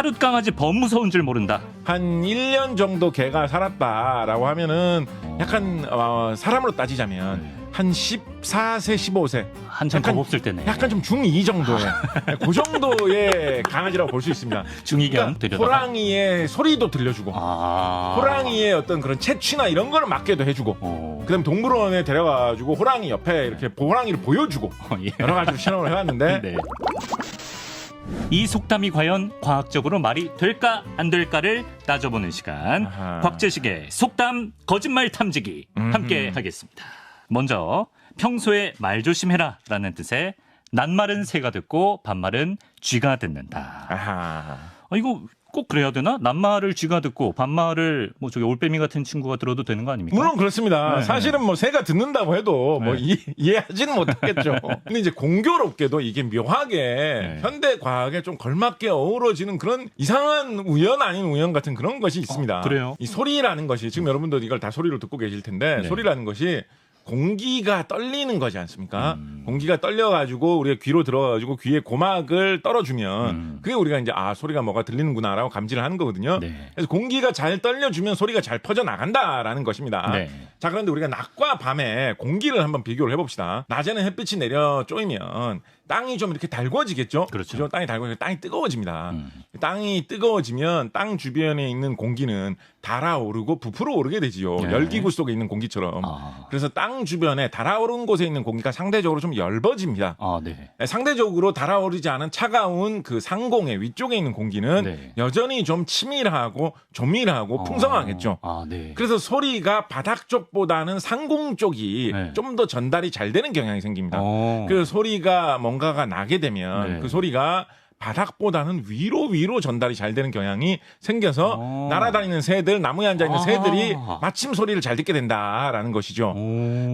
하룻 강아지 범 무서운 줄 모른다. 한 1년 정도 개가 살았다라고 하면은 약간 사람으로 따지자면 한 14세, 15세 한참 약간- 겁 없을 때네. 약간 좀 중2 정도의 그 정도의 강아지라고 볼 수 있습니다. 중이견 들여다가. 호랑이의 소리도 들려주고 아. 호랑이의 어떤 그런 채취나 이런 거를 맡게도 해주고 그다음에 동물원에 데려가가지고 호랑이 옆에 이렇게 호랑이를 보여주고 예. 여러 가지로 실험을 해왔는데 네. 이 속담이 과연 과학적으로 말이 될까 안 될까를 따져보는 시간. 아하. 곽재식의 속담 거짓말 탐지기 함께 하겠습니다. 먼저 평소에 말 조심해라 라는 뜻의 낱말은 새가 듣고 반말은 쥐가 듣는다. 아하. 이거 꼭 그래야 되나? 낱말을 쥐가 듣고 반말을 뭐 저기 올빼미 같은 친구가 들어도 되는 거 아닙니까? 물론 그렇습니다. 네, 사실은 뭐 새가 듣는다고 해도 뭐 네. 이해하지는 못하겠죠. 근데 이제 공교롭게도 이게 묘하게 현대 과학에 좀 걸맞게 어우러지는 그런 이상한 우연 아닌 우연 같은 그런 것이 있습니다. 그래요? 이 소리라는 것이 지금 여러분들 이걸 다 소리로 듣고 계실 텐데 네. 소리라는 것이 공기가 떨리는 거지 않습니까? 공기가 떨려가지고 우리가 귀로 들어가지고 귀에 고막을 떨어주면 그게 우리가 이제 소리가 뭐가 들리는구나라고 감지를 하는 거거든요. 네. 그래서 공기가 잘 떨려주면 소리가 잘 퍼져 나간다라는 것입니다. 네. 자, 그런데 우리가 낮과 밤에 공기를 한번 비교를 해봅시다. 낮에는 햇빛이 내려 쪼이면 땅이 좀 이렇게 달궈지겠죠? 그렇죠. 그죠? 땅이 달궈지면 땅이 뜨거워집니다. 땅이 뜨거워지면 땅 주변에 있는 공기는 달아오르고 부풀어 오르게 되지요. 네. 열기구 속에 있는 공기처럼. 그래서 땅 주변에 달아오른 곳에 있는 공기가 상대적으로 좀 엷어집니다. 네. 상대적으로 달아오르지 않은 차가운 그 상공의 위쪽에 있는 공기는 네. 여전히 좀 치밀하고 조밀하고 풍성하겠죠. 네. 그래서 소리가 바닥 쪽보다는 상공 쪽이 네. 좀 더 전달이 잘 되는 경향이 생깁니다. 어. 그 소리가 뭔가가 나게 되면 네. 그 소리가 바닥보다는 위로 전달이 잘 되는 경향이 생겨서 날아다니는 새들, 나무에 앉아있는 새들이 마침 소리를 잘 듣게 된다라는 것이죠.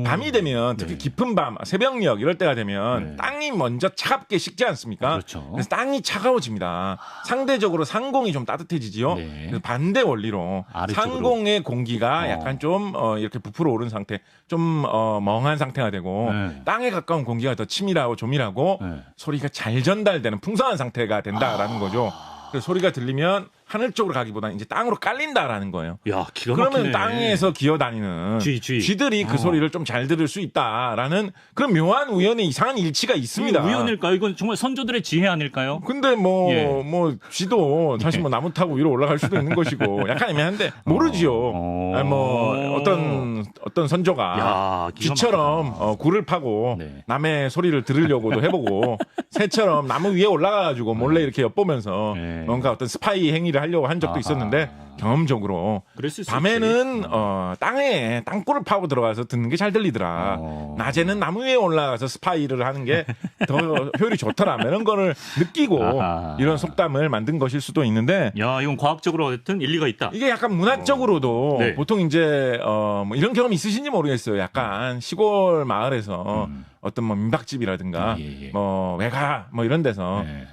밤이 되면 특히 네. 깊은 밤, 새벽녘 이럴 때가 되면 네. 땅이 먼저 차갑게 식지 않습니까? 그렇죠. 그래서 땅이 차가워집니다. 상대적으로 상공이 좀 따뜻해지지요. 네. 그래서 반대 원리로 아래쪽으로. 상공의 공기가 약간 좀 이렇게 부풀어 오른 상태, 좀 멍한 상태가 되고 네. 땅에 가까운 공기가 더 치밀하고 조밀하고 네. 소리가 잘 전달되는 풍성한 상태가 된다라는 거죠. 그래서 소리가 들리면 하늘 쪽으로 가기보다는 이제 땅으로 깔린다라는 거예요. 야, 기가 그러면 막히네. 땅에서 기어다니는 쥐. 그 소리를 좀 잘 들을 수 있다라는 그런 묘한 우연의 이상한 일치가 있습니다. 우연일까요? 이건 정말 선조들의 지혜 아닐까요? 근데 예. 쥐도 사실 뭐 나무 타고 위로 올라갈 수도 있는 것이고 약간 애매한데 모르지요. 아니, 뭐 어떤 선조가 야, 기가 쥐처럼 굴을 파고 네. 남의 소리를 들으려고도 해보고 새처럼 나무 위에 올라가가지고 몰래 이렇게 엿보면서 네. 뭔가 어떤 스파이 행위를 하려고 한 적도 있었는데 경험적으로 그랬을 수 밤에는 있지. 땅에 땅굴을 파고 들어가서 듣는 게 잘 들리더라. 낮에는 나무 위에 올라가서 스파이를 하는 게 더 효율이 좋더라. 이런 거를 느끼고 아하. 이런 속담을 만든 것일 수도 있는데 야, 이건 과학적으로 어쨌든 일리가 있다. 이게 약간 문화적으로도 네. 보통 이제 뭐 이런 경험 있으신지 모르겠어요. 약간 시골 마을에서 어떤 뭐 민박집이라든가 예. 뭐 외가 뭐 이런 데서 네.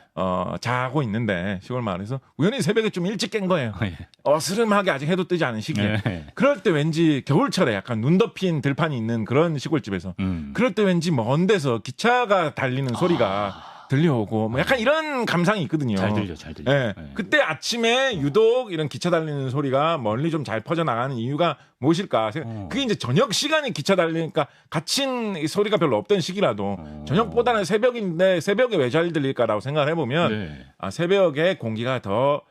자고 있는데 시골 마을에서 우연히 새벽에 좀 일찍 깬 거예요. 예. 어스름하게 아직 해도 뜨지 않은 시기에. 네. 그럴 때 왠지 겨울철에 약간 눈 덮인 들판이 있는 그런 시골집에서 그럴 때 왠지 먼 데서 기차가 달리는 소리가 들려오고 뭐 약간 이런 감상이 있거든요. 잘 들려. 예. 네. 그때 아침에 유독 이런 기차 달리는 소리가 멀리 좀 잘 퍼져 나가는 이유가 무엇일까? 그게 이제 저녁 시간에 기차 달리니까 갇힌 이 소리가 별로 없던 시기라도 저녁보다는 새벽인데 새벽에 왜 잘 들릴까라고 생각을 해보면 네. 새벽에 공기가 더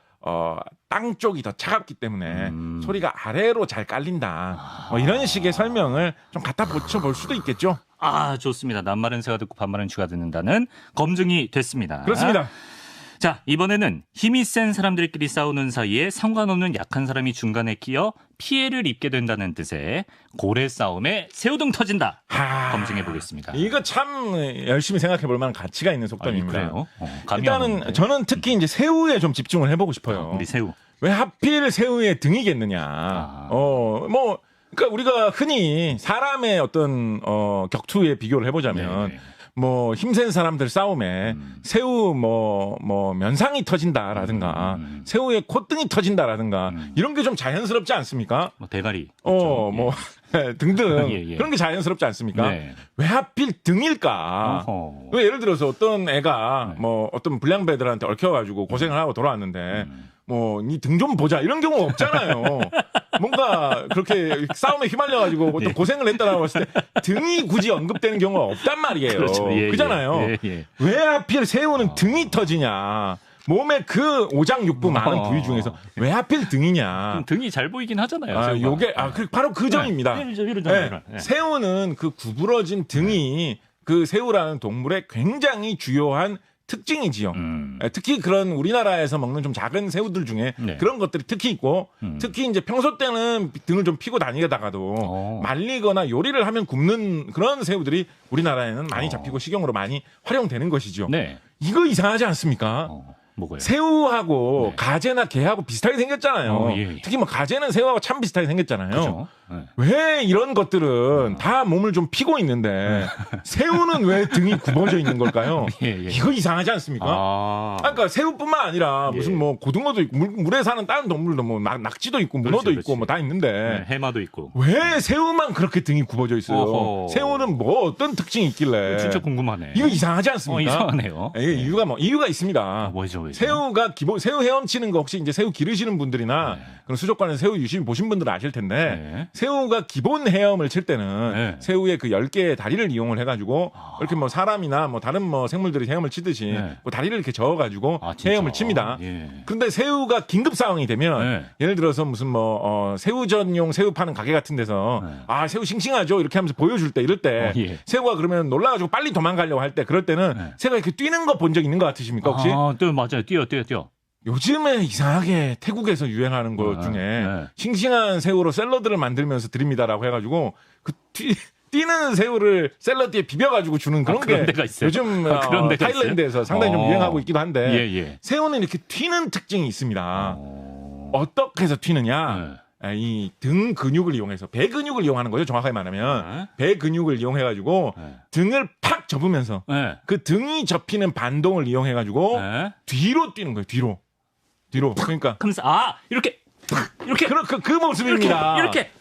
땅 쪽이 더 차갑기 때문에 소리가 아래로 잘 깔린다. 뭐 이런 식의 설명을 좀 갖다 붙여볼 수도 있겠죠. 좋습니다. 낱말은 새가 듣고 반말은 쥐가 듣는다는 검증이 됐습니다. 그렇습니다. 자, 이번에는 힘이 센 사람들끼리 싸우는 사이에 상관없는 약한 사람이 중간에 끼어 피해를 입게 된다는 뜻의 고래 싸움에 새우등 터진다. 검증해 보겠습니다. 이거 참 열심히 생각해 볼 만한 가치가 있는 속담입니다. 그래요? 감이 안 일단은 오는데. 저는 특히 이제 새우에 좀 집중을 해보고 싶어요. 우리 새우. 왜 하필 새우의 등이겠느냐. 그러니까 우리가 흔히 사람의 어떤 격투에 비교를 해보자면 네. 뭐 힘센 사람들 싸움에 새우 뭐 면상이 터진다라든가 새우의 콧등이 터진다라든가 이런 게 좀 자연스럽지 않습니까? 뭐 대가리. 뭐 등등 예, 예. 그런 게 자연스럽지 않습니까? 네. 왜 하필 등일까? 어허. 왜 예를 들어서 어떤 애가 뭐 어떤 불량배들한테 얽혀가지고 고생을 하고 돌아왔는데 뭐 니 등 좀 보자 이런 경우 없잖아요. 뭔가 그렇게 싸움에 휘말려가지고 어떤 예. 고생을 했다라고 했을 때 등이 굳이 언급되는 경우가 없단 말이에요. 그렇죠. 예, 그잖아요. 예, 예. 왜 하필 새우는 등이 터지냐? 몸의 그 오장육부 많은 부위 중에서 왜 하필 등이냐? 그럼 등이 잘 보이긴 하잖아요. 아, 새우가. 요게 바로 그 점입니다. 네, 이런 네, 점. 네. 새우는 그 구부러진 등이 그 새우라는 동물의 굉장히 주요한 특징이지요. 특히 그런 우리나라에서 먹는 좀 작은 새우들 중에 네. 그런 것들이 특히 있고 특히 이제 평소 때는 등을 좀 피고 다니다가도 말리거나 요리를 하면 굽는 그런 새우들이 우리나라에는 많이 잡히고 식용으로 많이 활용되는 것이죠. 네. 이거 이상하지 않습니까? 뭐가요? 새우하고 네. 가재나 게하고 비슷하게 생겼잖아요. 예, 예. 특히 뭐 가재는 새우하고 참 비슷하게 생겼잖아요. 그렇죠. 네. 왜 이런 것들은 다 몸을 좀 피고 있는데 새우는 왜 등이 굽어져 있는 걸까요? 예, 예. 이거 이상하지 않습니까? 그러니까 새우뿐만 아니라 무슨 예. 뭐 고등어도 있고 물에 사는 다른 동물도 뭐 낙지도 있고 문어도 그렇지, 있고 그렇지. 뭐 다 있는데 네, 해마도 있고. 왜 새우만 그렇게 등이 굽어져 있어요? 어허. 새우는 뭐 어떤 특징이 있길래? 진짜 궁금하네. 이거 이상하지 않습니까? 이상하네요. 이게 이유가 있습니다. 뭐죠? 새우가 새우 헤엄치는 거 혹시 이제 새우 기르시는 분들이나 네. 그런 수족관에서 새우 유심 보신 분들은 아실 텐데 네. 새우가 기본 헤엄을 칠 때는 네. 새우의 그 10개의 다리를 이용을 해가지고 이렇게 뭐 사람이나 뭐 다른 뭐 생물들이 헤엄을 치듯이 네. 그 다리를 이렇게 저어가지고 진짜? 헤엄을 칩니다. 예. 그런데 새우가 긴급 상황이 되면 네. 예를 들어서 무슨 뭐 새우 전용 새우 파는 가게 같은 데서 네. 새우 싱싱하죠 이렇게 하면서 보여줄 때 이럴 때 예. 새우가 그러면 놀라가지고 빨리 도망가려고 할 때 그럴 때는 네. 새우가 이렇게 뛰는 거 본 적 있는 것 같으십니까 혹시? 또 맞아요. 뛰어. 요즘에 이상하게 태국에서 유행하는 것 중에 네. 싱싱한 새우로 샐러드를 만들면서 드립니다라고 해가지고 그 뛰는 새우를 샐러드에 비벼가지고 주는 그런 그런 게 데가 있어요? 요즘 그런 데가 타일랜드에서 상당히 좀 유행하고 있기도 한데 예. 새우는 이렇게 튀는 특징이 있습니다. 어떻게 해서 튀느냐? 이 등 근육을 이용해서 배 근육을 이용하는 거죠. 정확하게 말하면 배 근육을 이용해가지고 등을 팍 접으면서 네. 그 등이 접히는 반동을 이용해가지고 네. 뒤로 뛰는 거예요. 뒤로. 그러니까 그러면서 이렇게 그 모습입니다. 이렇게.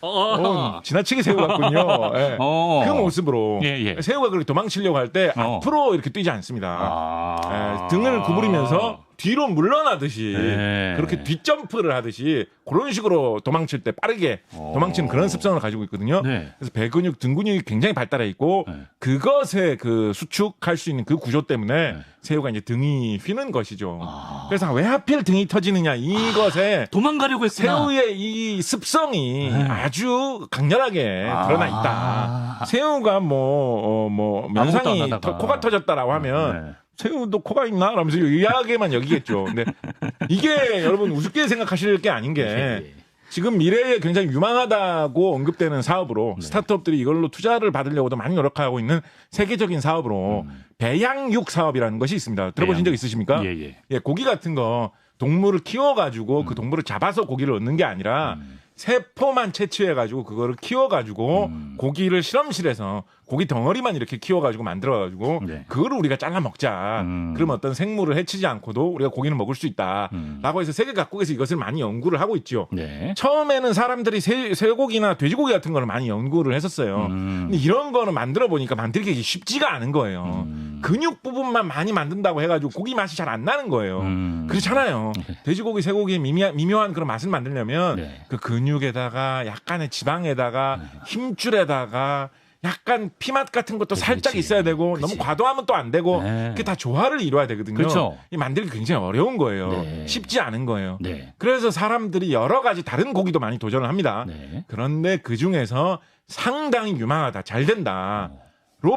지나치게 새우 같군요. 예. 그 모습으로 예. 새우가 그렇게 도망치려고 할 때 앞으로 이렇게 뛰지 않습니다. 등을 구부리면서 뒤로 물러나듯이 네. 그렇게 뒷점프를 하듯이 그런 식으로 도망칠 때 빠르게 도망치는 그런 습성을 가지고 있거든요. 네. 그래서 배 근육, 등 근육이 굉장히 발달해 있고 그것에 그 수축할 수 있는 그 구조 때문에 새우가 이제 등이 휘는 것이죠. 그래서 왜 하필 등이 터지느냐 이것에 도망가려고 했구나. 새우의 이 습성이 아주 강렬하게 드러나 있다. 새우가 면상이 아무것도 안 하다가. 코가 터졌다라고 하면 새우도 코가 있나? 라면서 의아하게만 여기겠죠. 근데 이게 여러분 우습게 생각하실 게 아닌 게 지금 미래에 굉장히 유망하다고 언급되는 사업으로 스타트업들이 이걸로 투자를 받으려고도 많이 노력하고 있는 세계적인 사업으로 배양육 사업이라는 것이 있습니다. 들어보신 적 있으십니까? 예, 고기 같은 거 동물을 키워가지고 그 동물을 잡아서 고기를 얻는 게 아니라 세포만 채취해가지고 그거를 키워가지고 고기를 실험실에서 고기 덩어리만 이렇게 키워가지고 만들어가지고 그거를 우리가 잘라 먹자. 그럼 어떤 생물을 해치지 않고도 우리가 고기는 먹을 수 있다라고 해서 세계 각국에서 이것을 많이 연구를 하고 있죠. 처음에는 사람들이 쇠고기나 돼지고기 같은 거를 많이 연구를 했었어요. 근데 이런 거는 만들어 보니까 만들기 쉽지가 않은 거예요. 근육 부분만 많이 만든다고 해가지고 고기 맛이 잘 안 나는 거예요. 그렇잖아요. 돼지고기, 쇠고기의 미묘한 그런 맛을 만들려면 그 근육에다가 약간의 지방에다가 힘줄에다가 약간 피맛 같은 것도 살짝 있어야 되고 너무 과도하면 또 안 되고 그게 다 조화를 이루어야 되거든요. 그렇죠. 이 만들기 굉장히 어려운 거예요. 쉽지 않은 거예요. 그래서 사람들이 여러 가지 다른 고기도 많이 도전을 합니다. 그런데 그중에서 상당히 유망하다, 잘 된다로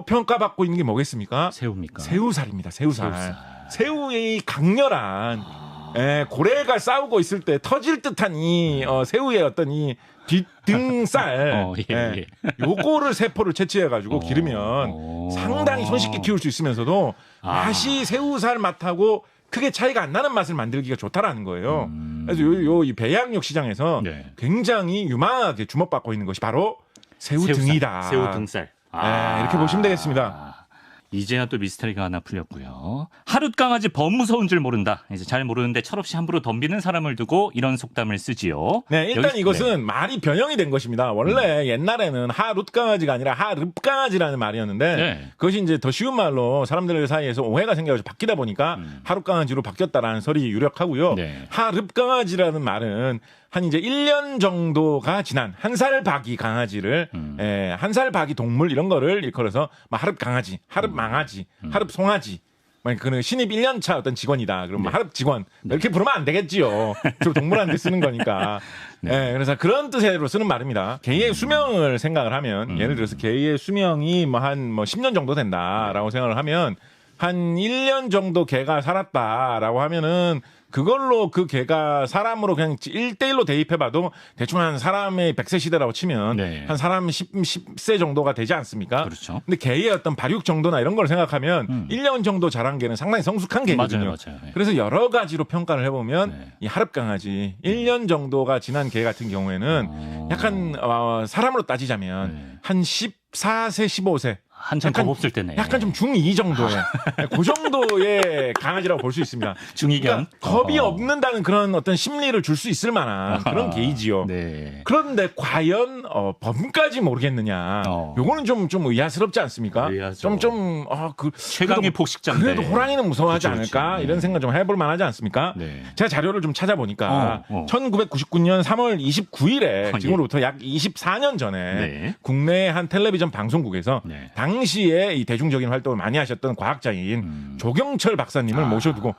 평가받고 있는 게 뭐겠습니까? 새우입니까? 새우살입니다. 새우살. 새우의 강렬한 고래가 싸우고 있을 때 터질 듯한 이 새우의 어떤 이 뒷등살 요거를 세포를 채취해가지고 기르면 상당히 손쉽게 키울 수 있으면서도 맛이 새우살 맛하고 크게 차이가 안 나는 맛을 만들기가 좋다라는 거예요. 그래서 이 배양육 시장에서 굉장히 유망하게 주목받고 있는 것이 바로 새우 등이다. 새우 등살. 이렇게 보시면 되겠습니다. 이제야 또 미스터리가 하나 풀렸고요. 하룻강아지 범무서운 줄 모른다. 이제 잘 모르는데 철없이 함부로 덤비는 사람을 두고 이런 속담을 쓰지요. 네, 일단 여기- 이것은 네. 말이 변형이 된 것입니다. 원래 옛날에는 하룻강아지가 아니라 하릅강아지라는 말이었는데 네. 그것이 이제 더 쉬운 말로 사람들 사이에서 오해가 생겨서 바뀌다 보니까 하룻강아지로 바뀌었다라는 설이 유력하고요. 네. 하릅강아지라는 말은 한 이제 1년 정도가 지난 한 살 박이 강아지를 한 살 박이 동물 이런 거를 일컬어서 뭐 하릅강아지, 하릅망아지, 하릅송아지 그 신입 1년차 어떤 직원이다. 그럼 뭐 하릅 직원 이렇게 부르면 안 되겠지요. 주로 동물한테 쓰는 거니까. 네. 그래서 그런 뜻으로 쓰는 말입니다. 개의 수명을 생각을 하면 예를 들어서 개의 수명이 뭐 한 10년 정도 된다라고 생각을 하면 한 1년 정도 개가 살았다라고 하면은 그걸로 그 개가 사람으로 그냥 1대1로 대입해봐도 대충 한 사람의 100세 시대라고 치면 네. 한 사람 10세 정도가 되지 않습니까? 그렇죠. 근데 개의 어떤 발육 정도나 이런 걸 생각하면 1년 정도 자란 개는 상당히 성숙한 개거든요. 맞아요. 네. 그래서 여러 가지로 평가를 해보면 네. 이 하릅강아지 1년 정도가 지난 개 같은 경우에는 약간 사람으로 따지자면 네. 한 14세, 15세 한참 약간- 겁없을 때네. 약간 좀 중2 정도의 그 정도의 강아지라고 볼 수 있습니다. 중이견. 그러니까 겁이 없는다는 그런 어떤 심리를 줄 수 있을 만한 그런 개이지요. 네. 그런데 과연 범까지 모르겠느냐? 요거는 좀 의아스럽지 않습니까? 의아하죠. 최강의 그래도- 폭식자인데. 그래도 호랑이는 무서워하지 그쵸, 그쵸. 않을까? 네. 이런 생각 좀 해볼 만하지 않습니까? 네. 제가 자료를 좀 찾아보니까 1999년 3월 29일에 예. 지금으로부터 약 24년 전에 네. 국내의 한 텔레비전 방송국에서 네. 당시에 이 대중적인 활동을 많이 하셨던 과학자인 조경철 박사님을 모셔두고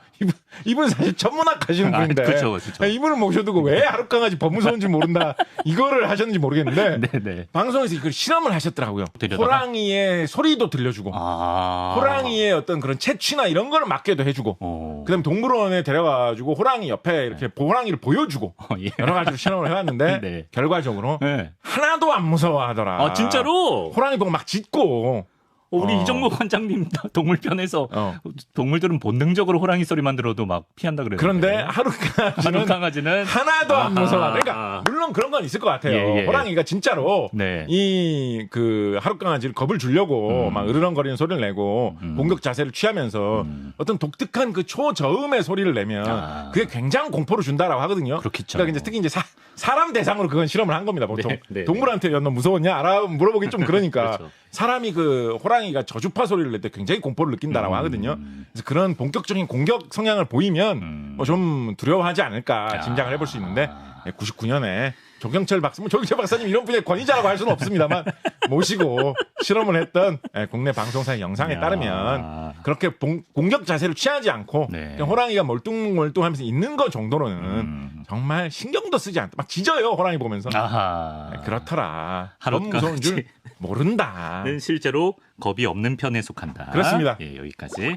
이분 사실 천문학 하시는 분인데 그렇죠. 이분을 모셔두고 왜 하룻강아지 범무서운지 모른다 이거를 하셨는지 모르겠는데 네. 방송에서 이걸 실험을 하셨더라고요. 들여다가? 호랑이의 소리도 들려주고 호랑이의 어떤 그런 채취나 이런 거를 맡게도 해주고 그다음에 동물원에 데려가가지고 호랑이 옆에 이렇게 호랑이를 보여주고 예. 여러 가지로 실험을 해봤는데 네. 결과적으로 네. 하나도 안 무서워하더라. 아, 진짜로? 호랑이 보고 막 짖고 우리 이정목 관장님 동물편에서 어. 동물들은 본능적으로 호랑이 소리만 들어도 막 피한다 그랬는데. 그런데 하룻강아지는 하룻강아지는 하나도 안 아하. 무서워. 그러니까 물론 그런 건 있을 것 같아요. 예. 호랑이가 진짜로 네. 이 그 하룻강아지를 겁을 주려고 막 으르렁거리는 소리를 내고 공격 자세를 취하면서 어떤 독특한 그 초저음의 소리를 내면 그게 굉장히 공포를 준다라고 하거든요. 그렇겠죠. 그러니까 이제 특히 이제 사람 대상으로 그건 실험을 한 겁니다. 보통 네. 동물한테 너 무서웠냐? 물어보기 좀 그러니까 그렇죠. 사람이 그 호랑이가 저주파 소리를 낼 때 굉장히 공포를 느낀다라고 하거든요. 그래서 그런 본격적인 공격 성향을 보이면 뭐좀 두려워하지 않을까 짐작을 해볼 수 있는데 99년에 조경철 박사님 이런 분의 권위자라고 할 수는 없습니다만 모시고 실험을 했던 국내 방송사의 영상에 야. 따르면 그렇게 공격 자세를 취하지 않고 네. 그냥 호랑이가 멀뚱멀뚱하면서 있는 것 정도로는 정말 신경도 쓰지 않다. 막 짖어요 호랑이 보면서. 아하. 그렇더라. 너무 하룻강아지. 무서운 줄 모른다. 는 실제로 겁이 없는 편에 속한다. 그렇습니다. 예, 여기까지.